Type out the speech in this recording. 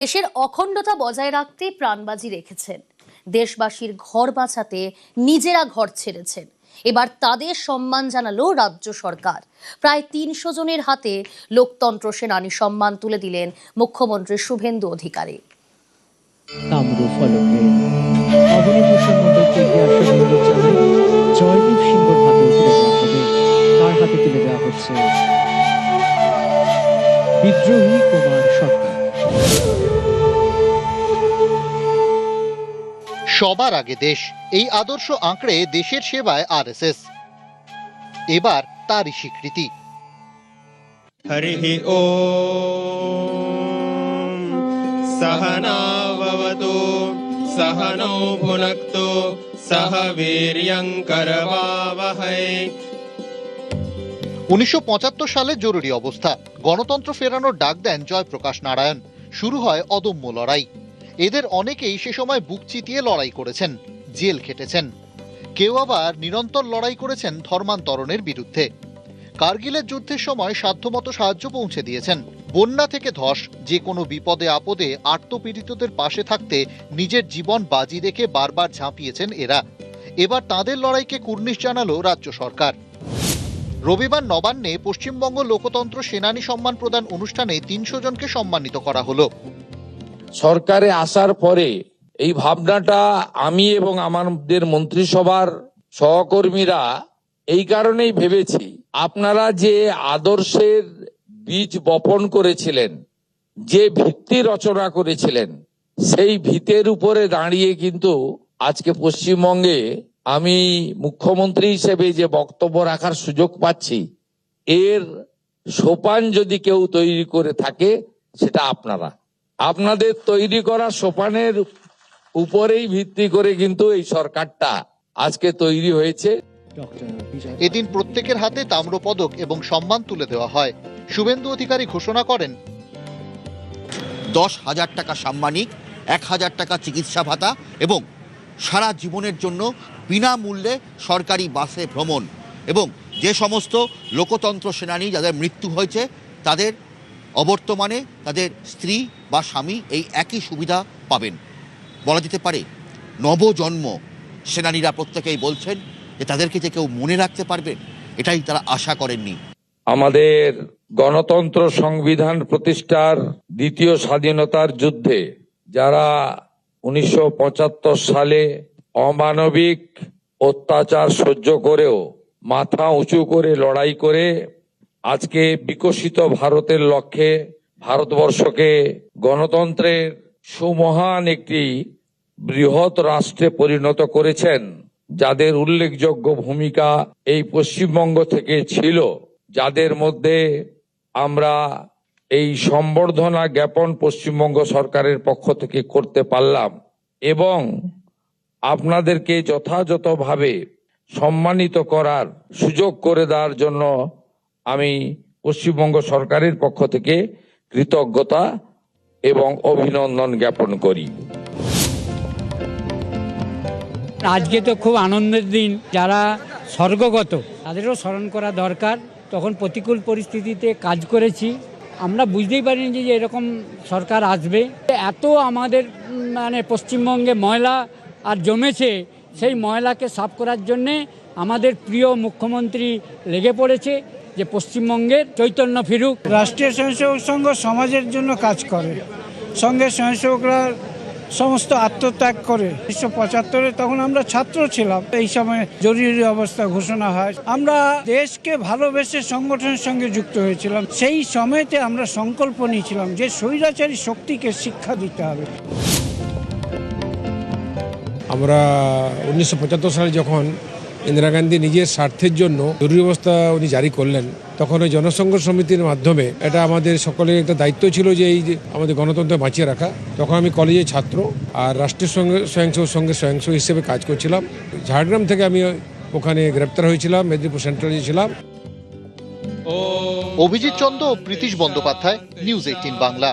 দেশের অখণ্ডতা বজায় রাখতে প্রাণবাজি রেখেছেন, দেশবাসীর ঘর বাঁচাতে নিজেরা ঘর ছেড়েছেন। এবার তাদের সম্মান জানালো রাজ্য সরকার। প্রায় ৩০০ জনের হাতে লোকতন্ত্র সেনানী সম্মান তুলে দিলেন মুখ্যমন্ত্রী শুভেন্দু অধিকারী। জয়দীপ সিংহর হাতে তুলে দেওয়া হবে। তার হাতে তুলে দেওয়া হচ্ছে বিদ্রোহী কুমার সরকার। সবার আগে দেশ, এই আদর্শ আঁকড়ে দেশের সেবায় আরএসএস। এবার তারই স্বীকৃতি। হরি ওম সহনা ভবতু সহনৌ ভুনক্তু সহ বীর্যং করবাবহৈ। 1975 সালে জরুরি অবস্থা, গণতন্ত্র ফেরানোর ডাক দেন জয়প্রকাশ নারায়ণ। শুরু হয় অদম্য লড়াই। এদের অনেকেই সে সময় বুক চিতিয়ে লড়াই করেছেন, জেল খেটেছেন। কেউ আবার নিরন্তর লড়াই করেছেন ধর্মান্তরণের বিরুদ্ধে। কার্গিলের যুদ্ধের সময় সাধ্যমতো সাহায্য পৌঁছে দিয়েছেন। বন্যা থেকে ধস, যে কোনো বিপদে আপদে আর্তপীড়িতদের পাশে থাকতে নিজের জীবন বাজি রেখে বারবার ঝাঁপিয়েছেন এরা। এবার তাঁদের লড়াইকে কুর্নিশ জানালো রাজ্য সরকার। রবিবার নবান্নে পশ্চিমবঙ্গ লোকতন্ত্র সেনানী সম্মান প্রদান অনুষ্ঠানে ৩০০ জনকে সম্মানিত করা হলো। সরকারে আসার পরে এই ভাবনাটা আমি এবং আমাদের মন্ত্রিসভার সহকর্মীরা এই কারণেই ভেবেছি, আপনারা যে আদর্শের বীজ বপন করেছিলেন, যে ভিত্তি রচনা করেছিলেন, সেই ভিতের উপরে দাঁড়িয়ে কিন্তু আজকে পশ্চিমবঙ্গে আমি মুখ্যমন্ত্রী হিসেবে যে বক্তব্য রাখার সুযোগ পাচ্ছি, এর সোপান যদি কেউ তৈরি করে থাকে সেটা আপনারা। আপনাদের তৈরি করা সোপানের উপরেই ভিত্তি করে কিন্তু এই সরকারটা আজকে তৈরি হয়েছে। এদিন প্রত্যেকের হাতে তাম্রপদক এবং সম্মান তুলে দেওয়া হয়। শুভেন্দু অধিকারী ঘোষণা করেন, 10,000 টাকা সাম্মানিক, 1,000 টাকা চিকিৎসা ভাতা এবং সারা জীবনের জন্য বিনামূল্যে সরকারি বাসে ভ্রমণ, এবং যে সমস্ত লোকতন্ত্র সেনানী যাদের মৃত্যু হয়েছে তাদের অবর্তমানে তাদের স্ত্রী বা স্বামী এই একই সুবিধা পাবেন। বলা যেতে পারে নবজন্ম সেনানীরা প্রত্যেকেই বলছেন যে তাদেরকে যে কেউ মনে রাখতে পারবেন, এটাই তারা আশা করেননি। আমাদের গণতন্ত্র সংবিধান প্রতিষ্ঠার দ্বিতীয় স্বাধীনতার যুদ্ধে যারা 1975 সালে অমানবিক অত্যাচার সহ্য করেও মাথা উঁচু করে লড়াই করে আজকে বিকশিত ভারতের লক্ষ্যে ভারতবর্ষকে গণতন্ত্রের সুমহান একটি বৃহৎ রাষ্ট্রে পরিণত করেছেন, যাদের উল্লেখযোগ্য ভূমিকা এই পশ্চিমবঙ্গ থেকে ছিল, যাদের মধ্যে আমরা এই সম্বর্ধনা জ্ঞাপন পশ্চিমবঙ্গ সরকারের পক্ষ থেকে করতে পারলাম, এবং আপনাদেরকে যথাযথভাবে সম্মানিত করার সুযোগ করে দেওয়ার জন্য আমি পশ্চিমবঙ্গ সরকারের পক্ষ থেকে কৃতজ্ঞতা এবং অভিনন্দন জ্ঞাপন করি। আজকে তো খুব আনন্দের দিন। যারা স্বর্গগত তাদেরও স্মরণ করা দরকার। তখন প্রতিকূল পরিস্থিতিতে কাজ করেছি, আমরা বুঝতেই পারিনি যে এরকম সরকার আসবে। এত আমাদের পশ্চিমবঙ্গে ময়লা আর জমেছে, সেই ময়লাকে সাফ করার জন্যে আমাদের প্রিয় মুখ্যমন্ত্রী লেগে পড়েছে যে পশ্চিমবঙ্গের চৈতন্য ফিরুক। রাষ্ট্রীয় স্বয়ংসেবক সংঘ সমাজের জন্য কাজ করে, সঙ্গে স্বয়ংসেবকরা সমস্ত আত্মত্যাগ করে। 1975-এ তখন আমরা ছাত্র ছিলাম, এই সময় জরুরি অবস্থা ঘোষণা হয়। আমরা দেশকে ভালোবেসে সংগঠনের সঙ্গে যুক্ত হয়েছিলাম। সেই সময়তে আমরা সংকল্প নিয়েছিলাম যে স্বৈরাচারী শক্তিকে শিক্ষা দিতে হবে। আমরা 1975 সালে যখন ইন্দিরা গান্ধী নিজের স্বার্থের জন্য জরুরি অবস্থা উনি জারি করলেন, তখন ওই জনসংঘর্ষ সমিতির মাধ্যমে এটা আমাদের সকলের একটা দায়িত্ব ছিল যে এই যে আমাদের গণতন্ত্র বাঁচিয়ে রাখা। তখন আমি কলেজের ছাত্র আর রাষ্ট্রীয় স্বয়ংসেবক সঙ্গে স্বয়ংসেবক হিসেবে কাজ করছিলাম। ঝাড়গ্রাম থেকে আমি ওখানে গ্রেপ্তার হয়েছিলাম, মেদিনীপুর সেন্ট্রালে ছিলাম। অভিজিৎ চন্দ্র ও প্রীতিশ বন্দ্যোপাধ্যায়, নিউজ 18 বাংলা।